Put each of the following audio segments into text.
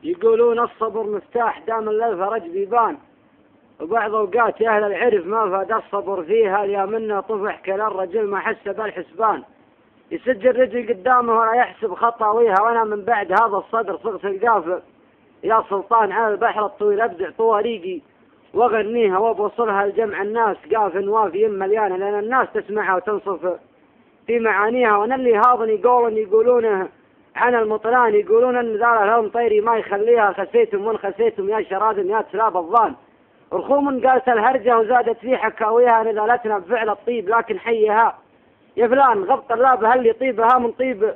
يقولون الصبر مفتاح دام للفرج بيبان، وبعض أوقات أهل العرف ما فاد الصبر فيها ليا منه طفح كلا الرجل ما حس بالحسبان. يسجل الرجل قدامه ولا يحسب خطاويها، وأنا من بعد هذا الصدر صغت القافل يا سلطان على البحر الطويل أبدع طواريقي وأغنيها وبوصلها لجمع الناس قاف وافي مليانة، لأن الناس تسمعها وتنصف في معانيها. وأنا اللي هاضن يقولونه عن المطلان، يقولون أن ذا لهم طيري ما يخليها، خسيتم من خسيتم يا شرادم يا تلاب الظان. رخوم قالت الهرجة وزادت في حكاويها، نزلتنا بفعل الطيب لكن حيها يا فلان غبط اللابة هل يطيبها من طيب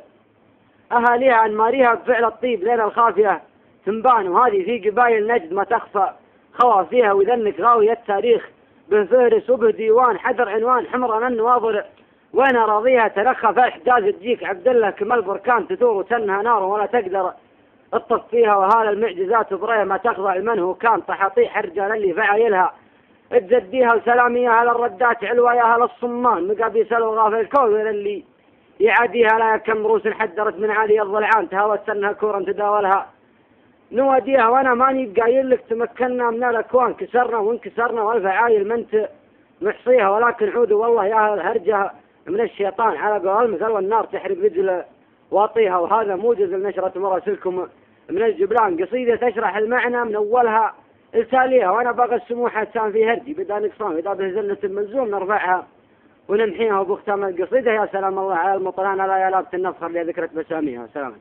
أهاليها عن ماريها بفعل الطيب لين الخافية تنبان. وهذه في قبايل نجد ما تخفى خوا فيها، وذنك غاوية التاريخ به فهرس وبه ديوان حذر عنوان حمر من نواظر، وين راضيها ترخى في الحجاز تجيك عبد الله كمال بركان تثور وتنها نار ولا تقدر تطفيها. وهذا المعجزات بريه ما تخضع لمن هو كان طحاطيح الرجال اللي فعايلها تزديها وسلاميها على الردات علواياها للصمان مقابيس الوغاف الكون اللي يعاديها لا كم روس حدرت من عالي الضلعان تهوت سنها كورا تداولها نواديها. وانا ماني بقايل لك تمكنا من الاكوان كسرنا وانكسرنا والفعايل منت محصيها، ولكن عودوا والله يا اهل الهرجه من الشيطان على قول المثل والنار تحرق رجل واطيها. وهذا موجز لنشرة مراسلكم من الجبلان، قصيدة تشرح المعنى من أولها التاليها. وأنا باغي السموحة كان في هرجي بدأ نقصان إذا بهزلة الملزوم نرفعها ونمحيها. وبختام القصيدة يا سلام الله على المطلان لا يا لابت النفخر لذكرة بساميها. سلام.